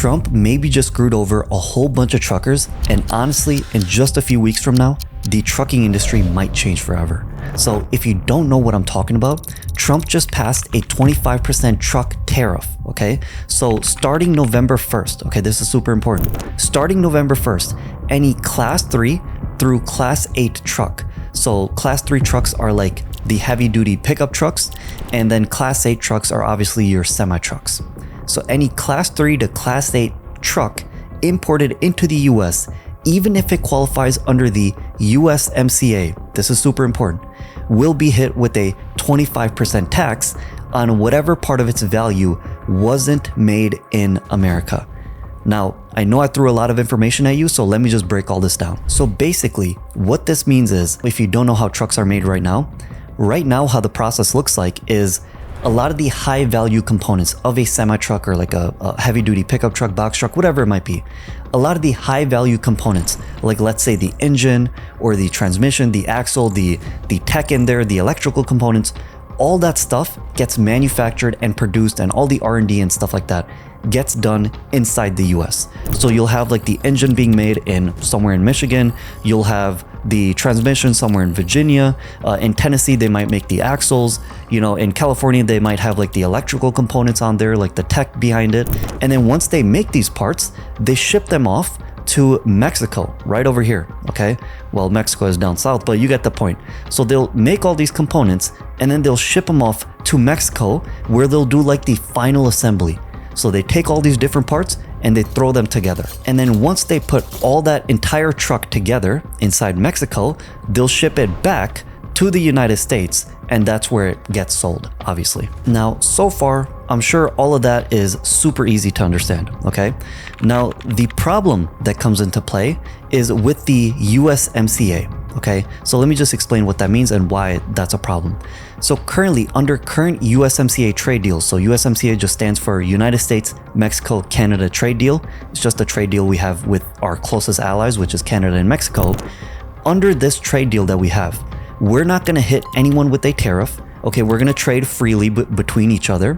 Trump maybe just screwed over a whole bunch of truckers, and honestly, in just a few weeks from now, the trucking industry might change forever. So if you don't know what I'm talking about, Trump just passed a 25% truck tariff, okay? So starting November 1st, okay, this is super important. Starting November 1st, any class 3 through class 8 truck. So class 3 trucks are like the heavy duty pickup trucks, and then class 8 trucks are obviously your semi trucks. So any class 3 to class 8 truck imported into the US, even if it qualifies under the USMCA, this is super important, will be hit with a 25% tax on whatever part of its value wasn't made in America. Now, I know I threw a lot of information at you, so let me just break all this down. So basically, what this means is, if you don't know how trucks are made right now how the process looks like is a lot of the high value components of a semi truck or like a heavy duty pickup truck, box truck, whatever it might be. A lot of the high value components, like let's say the engine or the transmission, the axle, the tech in there, the electrical components, all that stuff gets manufactured and produced, and all the R&D and stuff like that gets done inside the US. So you'll have like the engine being made in somewhere in Michigan, you'll have the transmission somewhere in Virginia, in Tennessee they might make the axles, in California they might have like the electrical components on there, like the tech behind it. And then once they make these parts, they ship them off to Mexico, right over here, okay? Well, Mexico is down south, but you get the point. So they'll make all these components and then they'll ship them off to Mexico, where they'll do like the final assembly. So they take all these different parts and they throw them together. And then once they put all that entire truck together inside Mexico, they'll ship it back to the United States, and that's where it gets sold, obviously. Now, so far, I'm sure all of that is super easy to understand, okay? Now, the problem that comes into play is with the USMCA, okay? So let me just explain what that means and why that's a problem. So currently, under current USMCA trade deals, so USMCA just stands for United States, Mexico, Canada trade deal. It's just a trade deal we have with our closest allies, which is Canada and Mexico. Under this trade deal that we have, we're not gonna hit anyone with a tariff, okay? We're gonna trade freely between each other.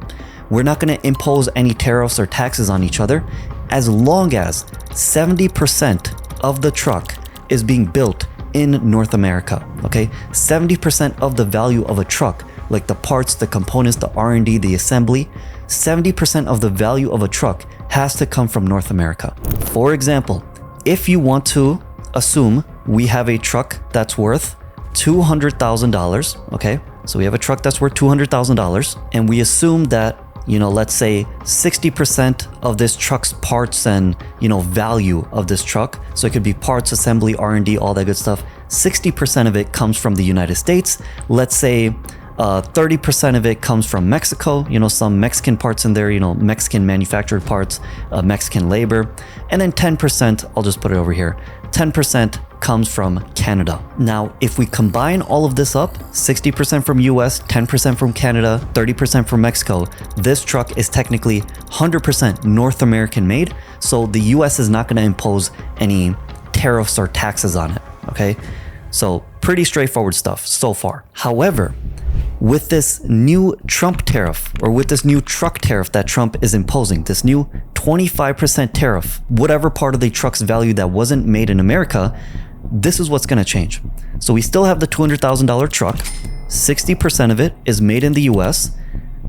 We're not gonna impose any tariffs or taxes on each other, as long as 70% of the truck is being built in North America, okay? 70% of the value of a truck, like the parts, the components, the R&D, the assembly, 70% of the value of a truck has to come from North America. For example, if you want to assume we have a truck that's worth $200,000, okay? So we have a truck that's worth $200,000, and we assume that, let's say 60% of this truck's parts and, value of this truck, so it could be parts, assembly, R&D, all that good stuff, 60% of it comes from the United States. Let's say 30% of it comes from Mexico, some Mexican parts in there, Mexican manufactured parts, Mexican labor. And then 10%, I'll just put it over here, 10% comes from Canada. Now, if we combine all of this up, 60% from US, 10% from Canada, 30% from Mexico, this truck is technically 100% North American made. So the US is not going to impose any tariffs or taxes on it, okay? So pretty straightforward stuff so far. However, with this new Trump tariff, or with this new truck tariff that Trump is imposing, this new 25% tariff, whatever part of the truck's value that wasn't made in America, this is what's going to change. So we still have the $200,000 truck. 60% of it is made in the US,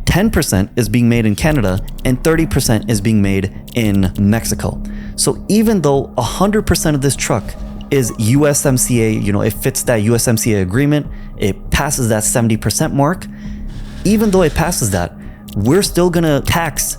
10% is being made in Canada, and 30% is being made in Mexico. So even though 100% of this truck is USMCA, it fits that USMCA agreement, it passes that 70% mark, even though it passes that, we're still gonna tax,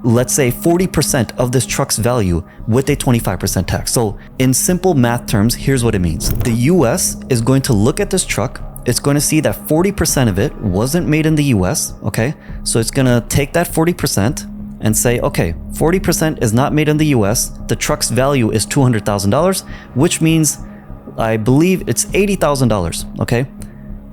let's say 40% of this truck's value with a 25% tax. So in simple math terms, here's what it means. The US is going to look at this truck, it's going to see that 40% of it wasn't made in the US, okay? So it's gonna take that 40% and say, okay, 40% is not made in the US, the truck's value is $200,000, which means I believe it's $80,000, okay?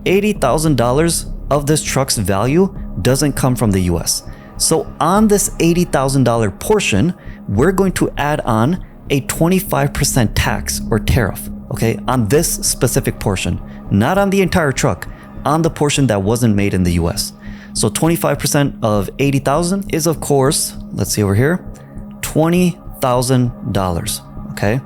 $80,000 of this truck's value doesn't come from the US. So on this $80,000 portion, we're going to add on a 25% tax or tariff, okay? On this specific portion, not on the entire truck, on the portion that wasn't made in the US. So 25% of 80,000 is, of course, let's see over here, $20,000. Okay.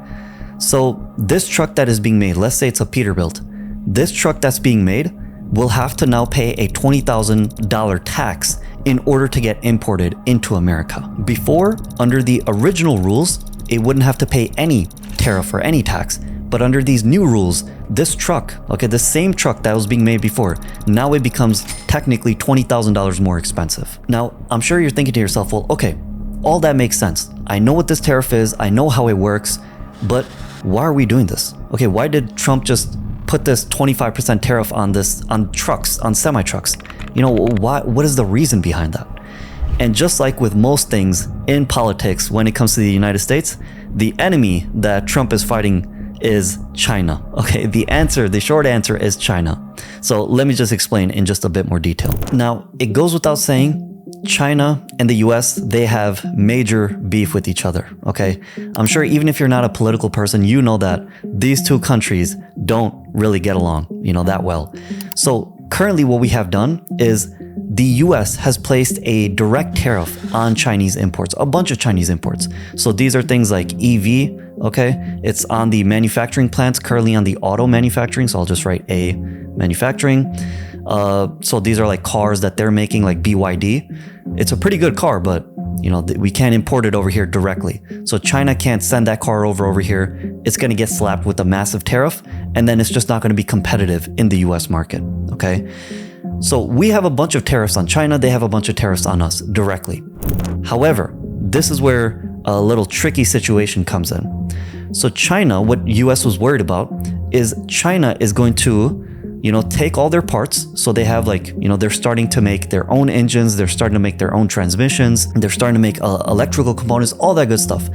So this truck that is being made, let's say it's a Peterbilt, this truck that's being made will have to now pay a $20,000 tax in order to get imported into America. Before, under the original rules, it wouldn't have to pay any tariff or any tax. But under these new rules, this truck, okay, the same truck that was being made before, now it becomes technically $20,000 more expensive. Now, I'm sure you're thinking to yourself, well, okay, all that makes sense. I know what this tariff is, I know how it works, but why are we doing this? Okay, why did Trump just put this 25% tariff on trucks, on semi-trucks? You know, what is the reason behind that? And just like with most things in politics, when it comes to the United States, the enemy that Trump is fighting is China. Okay, the short answer is China. So let me just explain in just a bit more detail. Now, it goes without saying, China and the US, they have major beef with each other, okay? I'm sure even if you're not a political person, you know that these two countries don't really get along, that well. So currently what we have done is the US has placed a direct tariff on Chinese imports, a bunch of Chinese imports. So these are things like EV, okay? It's on the manufacturing plants, currently on the auto manufacturing. So I'll just write A, manufacturing. So these are like cars that they're making, like BYD. It's a pretty good car, but we can't import it over here directly. So China can't send that car over here. It's going to get slapped with a massive tariff, and then it's just not going to be competitive in the US market, okay? So we have a bunch of tariffs on China. They have a bunch of tariffs on us directly. However, this is where a little tricky situation comes in. So China, what US was worried about is China is going to take all their parts. So they have they're starting to make their own engines. They're starting to make their own transmissions. They're starting to make electrical components, all that good stuff.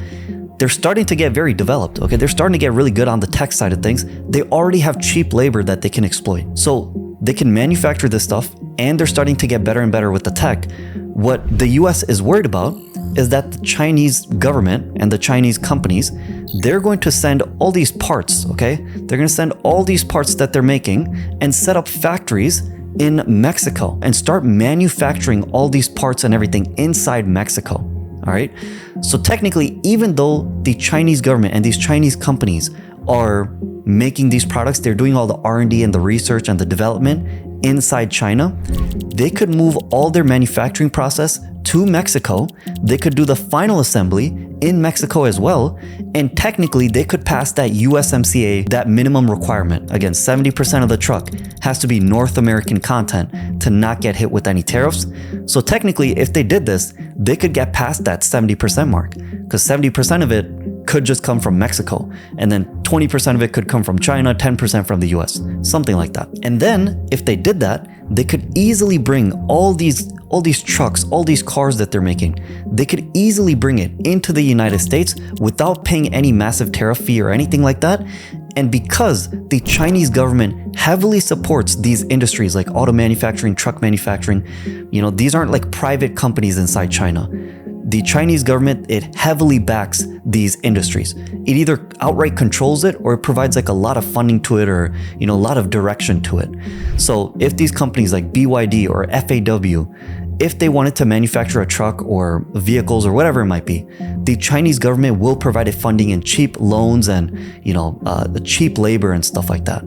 They're starting to get very developed. Okay. They're starting to get really good on the tech side of things. They already have cheap labor that they can exploit. So they can manufacture this stuff, and they're starting to get better and better with the tech. What the US is worried about is that the Chinese government and the Chinese companies, they're going to send all these parts, okay? They're going to send all these parts that they're making and set up factories in Mexico and start manufacturing all these parts and everything inside Mexico, all right? So technically, even though the Chinese government and these Chinese companies are making these products, they're doing all the R&D and the research and the development inside China, they could move all their manufacturing process to Mexico. They could do the final assembly in Mexico as well. And technically, they could pass that USMCA, that minimum requirement. Again, 70% of the truck has to be North American content to not get hit with any tariffs. So technically, if they did this, they could get past that 70% mark, because 70% of it could just come from Mexico, and then 20% of it could come from China, 10% from the US, something like that. And then if they did that, they could easily bring all these trucks, all these cars that they're making, they could easily bring it into the United States without paying any massive tariff fee or anything like that. And because the Chinese government heavily supports these industries like auto manufacturing, truck manufacturing, these aren't like private companies inside China. The Chinese government, it heavily backs these industries. It either outright controls it, or it provides like a lot of funding to it, or a lot of direction to it. So if these companies like BYD or FAW, if they wanted to manufacture a truck or vehicles or whatever it might be, the Chinese government will provide it funding and cheap loans and the cheap labor and stuff like that.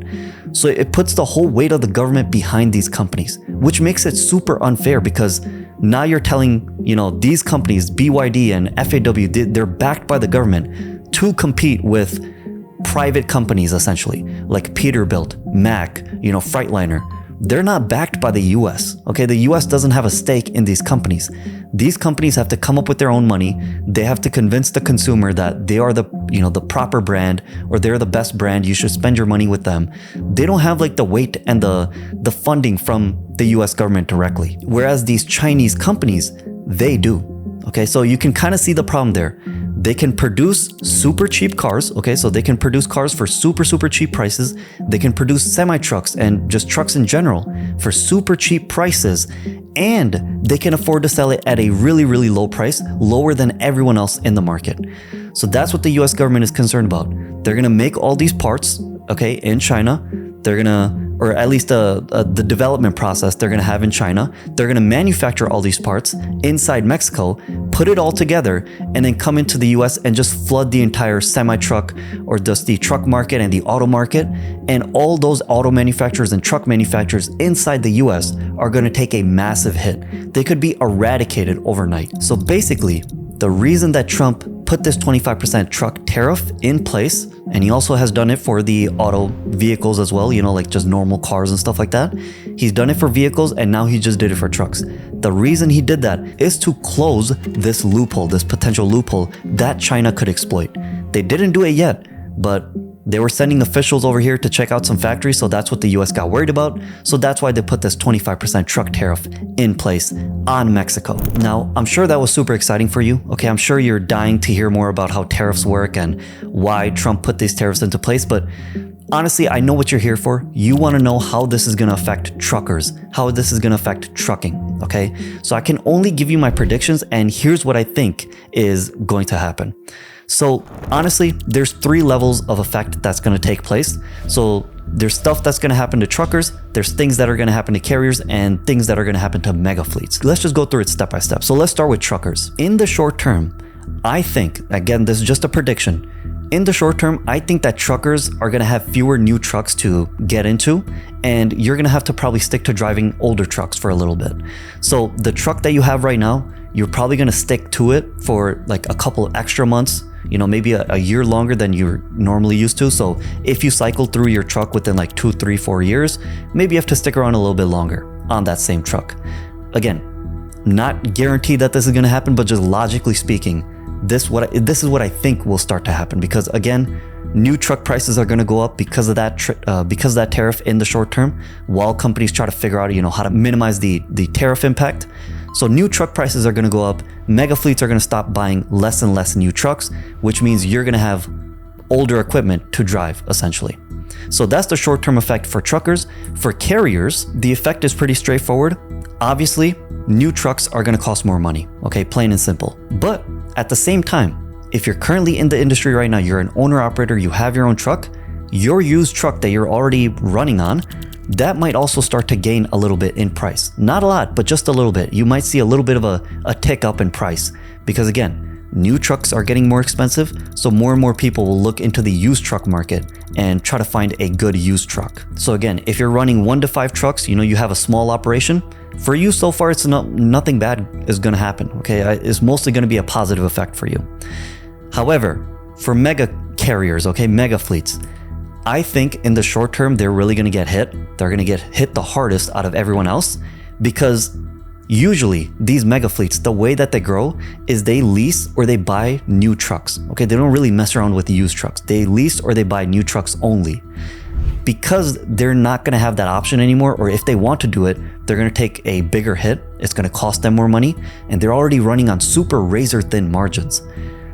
So it puts the whole weight of the government behind these companies, which makes it super unfair, because now you're telling, these companies, BYD and FAW, they're backed by the government to compete with private companies, essentially, like Peterbilt, Mack, Freightliner. They're not backed by the US, okay? The US doesn't have a stake in these companies. These companies have to come up with their own money. They have to convince the consumer that they are the proper brand, or they're the best brand. You should spend your money with them. They don't have like the weight and the funding from the US government directly. Whereas these Chinese companies, they do. Okay, so you can kind of see the problem there. They can produce super cheap cars, okay? So they can produce cars for super, super cheap prices. They can produce semi-trucks and just trucks in general for super cheap prices. And they can afford to sell it at a really, really low price, lower than everyone else in the market. So that's what the US government is concerned about. They're gonna make all these parts, okay, in China. They're gonna or at least the development process they're going to have in China. They're going to manufacture all these parts inside Mexico, put it all together, and then come into the US and just flood the entire semi-truck or just the truck market and the auto market. And all those auto manufacturers and truck manufacturers inside the US are going to take a massive hit. They could be eradicated overnight. So basically, the reason that Trump put this 25% truck tariff in place, and he also has done it for the auto vehicles as well, like just normal cars and stuff like that. He's done it for vehicles, and now he just did it for trucks. The reason he did that is to close this loophole, this potential loophole that China could exploit. They didn't do it yet, but they were sending officials over here to check out some factories, so that's what the US got worried about. So that's why they put this 25% truck tariff in place on Mexico. Now, I'm sure that was super exciting for you. Okay, I'm sure you're dying to hear more about how tariffs work and why Trump put these tariffs into place, but honestly, I know what you're here for. You want to know how this is going to affect truckers, how this is going to affect trucking, okay? So I can only give you my predictions, and here's what I think is going to happen. So honestly, there's 3 levels of effect that's going to take place. So there's stuff that's going to happen to truckers, there's things that are going to happen to carriers, and things that are going to happen to mega fleets. Let's just go through it step by step. So let's start with truckers. In the short term, I think, again, this is just a prediction. In the short term, I think that truckers are going to have fewer new trucks to get into, and you're going to have to probably stick to driving older trucks for a little bit. So the truck that you have right now, you're probably going to stick to it for like a couple extra months, maybe a year longer than you're normally used to. So if you cycle through your truck within like 2, 3, 4 years, maybe you have to stick around a little bit longer on that same truck. Again, not guaranteed that this is going to happen, but just logically speaking, this is what I think will start to happen, because again, new truck prices are going to go up because of that tariff in the short term, while companies try to figure out how to minimize the tariff impact. So new truck prices are going to go up. Mega fleets are going to stop buying less and less new trucks, which means you're going to have older equipment to drive, essentially. So that's the short-term effect for truckers. For carriers, the effect is pretty straightforward. Obviously, new trucks are going to cost more money, okay, plain and simple. But at the same time, if you're currently in the industry right now, you're an owner-operator, you have your own truck, your used truck that you're already running on, that might also start to gain a little bit in price. Not a lot, but just a little bit. You might see a little bit of a tick up in price, because again, new trucks are getting more expensive, so more and more people will look into the used truck market and try to find a good used truck. So again, if you're running 1 to 5 trucks, you have a small operation, for you so far, it's nothing bad is going to happen, okay? It's mostly going to be a positive effect for you. However, for mega carriers, okay, mega fleets, I think in the short term, they're really going to get hit. They're going to get hit the hardest out of everyone else, because usually these mega fleets, the way that they grow is they lease or they buy new trucks. Okay, they don't really mess around with used trucks. They lease or they buy new trucks only, because they're not going to have that option anymore. Or if they want to do it, they're going to take a bigger hit. It's going to cost them more money, and they're already running on super razor thin margins.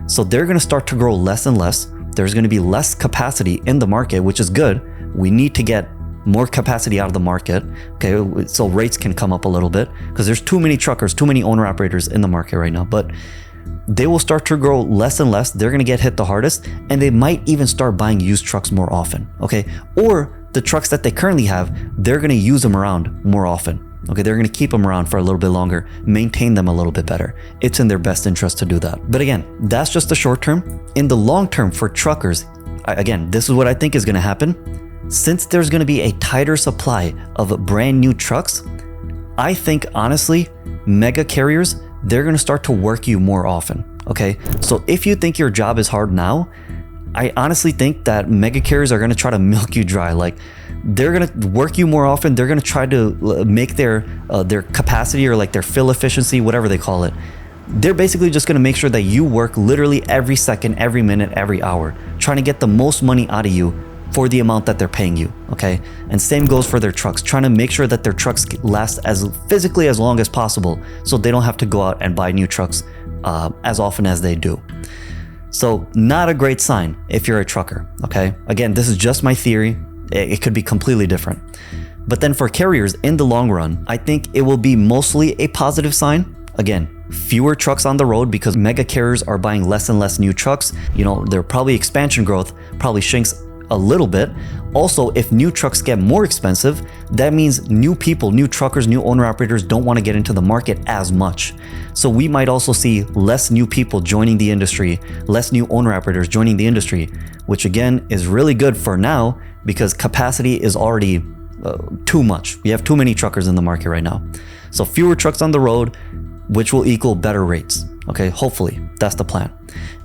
So they're going to start to grow less and less. There's going to be less capacity in the market, which is good. We need to get more capacity out of the market, okay, so rates can come up a little bit, because there's too many truckers, too many owner-operators in the market right now. But they will start to grow less and less. They're going to get hit the hardest, and they might even start buying used trucks more often, okay? Or the trucks that they currently have, they're going to use them around more often. Okay, they're going to keep them around for a little bit longer, maintain them a little bit better. It's in their best interest to do that. But again, that's just the short term. In the long term for truckers, again, this is what I think is going to happen. Since there's going to be a tighter supply of brand new trucks, I think honestly, mega carriers, they're going to start to work you more often. Okay, so if you think your job is hard now, I honestly think that mega carriers are going to try to milk you dry. Like, they're going to work you more often. They're going to try to make their capacity, or like their fill efficiency, whatever they call it. They're basically just going to make sure that you work literally every second, every minute, every hour, trying to get the most money out of you for the amount that they're paying you, okay? And same goes for their trucks, trying to make sure that their trucks last as physically as long as possible, so they don't have to go out and buy new trucks as often as they do. So not a great sign if you're a trucker, okay? Again, this is just my theory. It could be completely different. But then for carriers in the long run, I think it will be mostly a positive sign. Again, fewer trucks on the road, because mega carriers are buying less and less new trucks. Their probably expansion growth probably shrinks a little bit. Also, if new trucks get more expensive, that means new people, new truckers, new owner-operators don't want to get into the market as much. So we might also see less new people joining the industry, less new owner-operators joining the industry, which again is really good for now because capacity is already too much. We have too many truckers in the market right now. So fewer trucks on the road, which will equal better rates. Okay, hopefully that's the plan.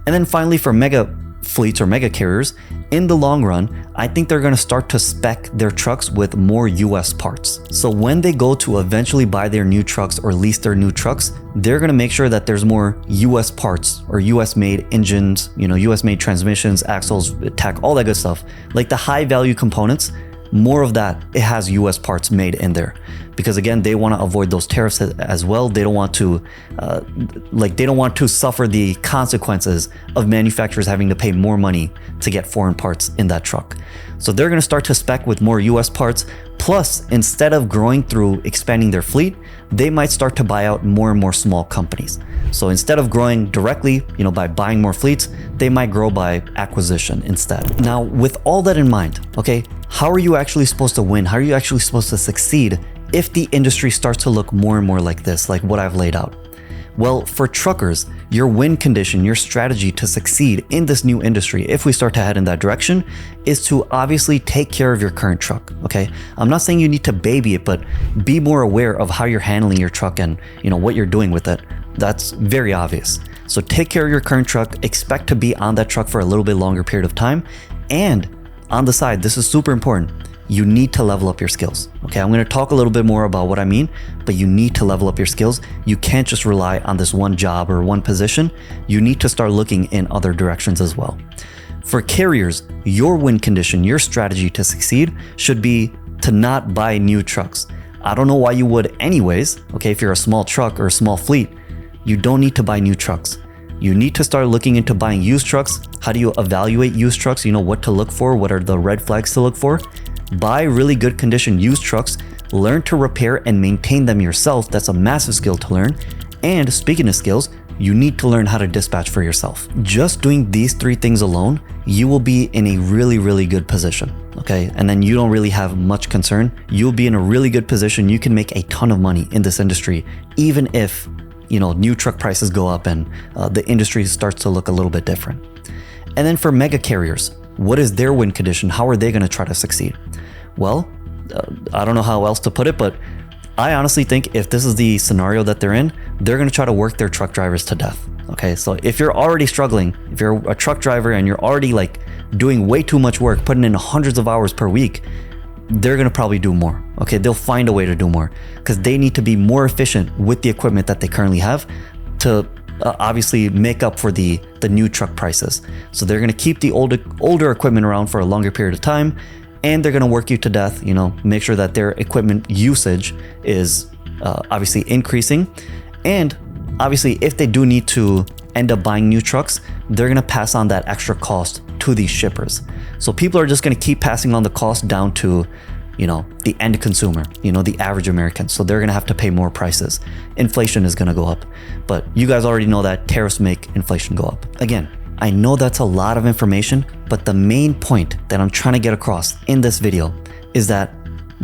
And then finally, for mega fleets or mega carriers, in the long run, I think they're going to start to spec their trucks with more US parts. So when they go to eventually buy their new trucks or lease their new trucks, they're going to make sure that there's more US parts or US made engines, US made transmissions, axles, tach, all that good stuff. Like the high value components, more of that, it has US parts made in there. Because again, they want to avoid those tariffs as well. They don't want to, they don't want to suffer the consequences of manufacturers having to pay more money to get foreign parts in that truck. So they're going to start to spec with more US parts. Plus, instead of growing through expanding their fleet, they might start to buy out more and more small companies. So instead of growing directly, by buying more fleets, they might grow by acquisition instead. Now, with all that in mind, okay, how are you actually supposed to win? How are you actually supposed to succeed if the industry starts to look more and more like this, like what I've laid out? Well, for truckers, your win condition, your strategy to succeed in this new industry, if we start to head in that direction, is to obviously take care of your current truck, okay? I'm not saying you need to baby it, but be more aware of how you're handling your truck and, what you're doing with it. That's very obvious. So take care of your current truck, expect to be on that truck for a little bit longer period of time, and on the side, this is super important, you need to level up your skills. Okay, I'm going to talk a little bit more about what I mean, but you need to level up your skills. You can't just rely on this one job or one position. You need to start looking in other directions as well. For carriers, your win condition, your strategy to succeed should be to not buy new trucks. I don't know why you would anyways. Okay, if you're a small truck or a small fleet, you don't need to buy new trucks. You need to start looking into buying used trucks. How do you evaluate used trucks? What to look for, what are the red flags to look for? Buy really good condition used trucks, learn to repair and maintain them yourself. That's a massive skill to learn. And speaking of skills, you need to learn how to dispatch for yourself. Just doing these 3 things alone, you will be in a really, really good position. Okay, and then you don't really have much concern. You'll be in a really good position. You can make a ton of money in this industry, even if new truck prices go up and the industry starts to look a little bit different. And then for mega carriers, what is their win condition? How are they going to try to succeed? Well, I don't know how else to put it, but I honestly think if this is the scenario that they're in, they're going to try to work their truck drivers to death. Okay, so if you're already struggling, if you're a truck driver and you're already doing way too much work, putting in hundreds of hours per week, they're going to probably do more. Okay, they'll find a way to do more because they need to be more efficient with the equipment that they currently have to obviously make up for the new truck prices. So they're going to keep the older equipment around for a longer period of time, and they're going to work you to death, make sure that their equipment usage is obviously increasing. And obviously, if they do need to end up buying new trucks, they're going to pass on that extra cost to these shippers. So people are just going to keep passing on the cost down to, the end consumer, the average American. So they're going to have to pay more prices. Inflation is going to go up. But you guys already know that tariffs make inflation go up. Again, I know that's a lot of information, but the main point that I'm trying to get across in this video is that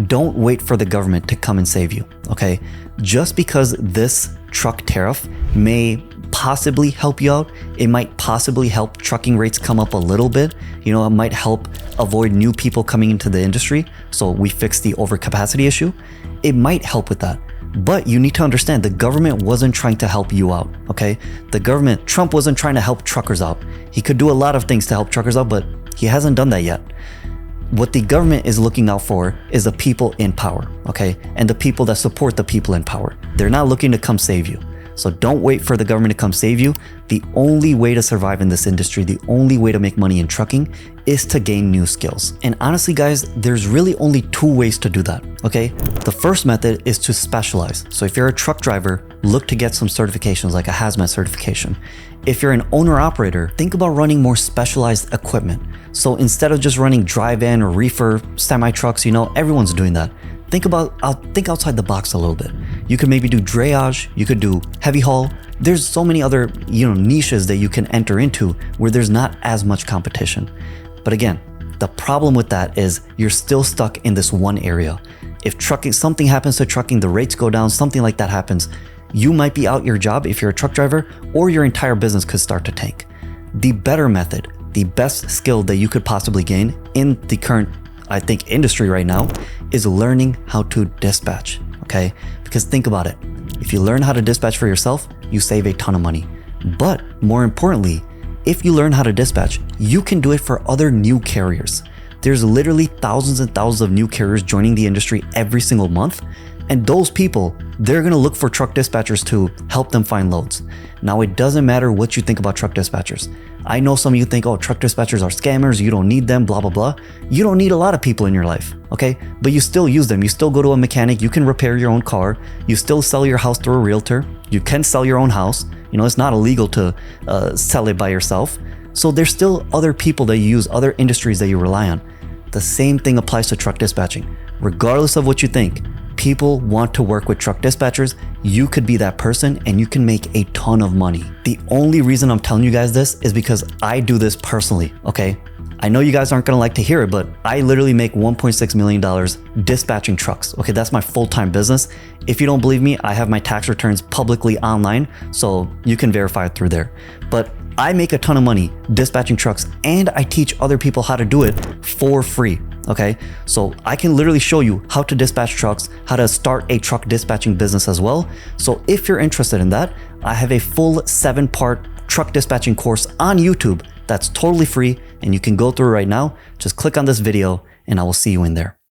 don't wait for the government to come and save you, okay? Just because this truck tariff may possibly help you out, it might possibly help trucking rates come up a little bit, it might help avoid new people coming into the industry, so we fix the overcapacity issue. It might help with that. But you need to understand the government wasn't trying to help you out, okay? Trump wasn't trying to help truckers out. He could do a lot of things to help truckers out, but he hasn't done that yet. What the government is looking out for is the people in power, okay? And the people that support the people in power. They're not looking to come save you. So don't wait for the government to come save you. The only way to survive in this industry, the only way to make money in trucking is to gain new skills. And honestly, guys, there's really only 2 ways to do that, okay? The first method is to specialize. So if you're a truck driver, look to get some certifications like a hazmat certification. If you're an owner-operator, think about running more specialized equipment. So instead of just running drive-in or reefer semi-trucks, everyone's doing that. Think outside the box a little bit. You could maybe do drayage, you could do heavy haul. There's so many other, niches that you can enter into where there's not as much competition. But again, The problem with that is you're still stuck in this one area. If something happens to trucking, the rates go down, something like that happens, you might be out your job if you're a truck driver, or your entire business could start to tank. The better method, the best skill that you could possibly gain in the current, I think, industry right now is learning how to dispatch, okay? Because think about it. If you learn how to dispatch for yourself, you save a ton of money. But more importantly, if you learn how to dispatch, you can do it for other new carriers. There's literally thousands and thousands of new carriers joining the industry every single month. And those people, they're gonna look for truck dispatchers to help them find loads. Now, it doesn't matter what you think about truck dispatchers. I know some of you think, oh, truck dispatchers are scammers, you don't need them, blah, blah, blah. You don't need a lot of people in your life, okay? But you still use them. You still go to a mechanic, you can repair your own car, you still sell your house through a realtor, you can sell your own house. You know, it's not illegal to sell it by yourself. So there's still other people that you use, other industries that you rely on. The same thing applies to truck dispatching. Regardless of what you think, people want to work with truck dispatchers. You could be that person and you can make a ton of money. The only reason I'm telling you guys this is because I do this personally, okay? I know you guys aren't gonna like to hear it, but I literally make $1.6 million dispatching trucks. Okay, that's my full-time business. If you don't believe me, I have my tax returns publicly online, so you can verify it through there. But I make a ton of money dispatching trucks, and I teach other people how to do it for free. Okay, so I can literally show you how to dispatch trucks, how to start a truck dispatching business as well. So if you're interested in that, I have a full 7-part truck dispatching course on YouTube that's totally free, and you can go through right now. Just click on this video and I will see you in there.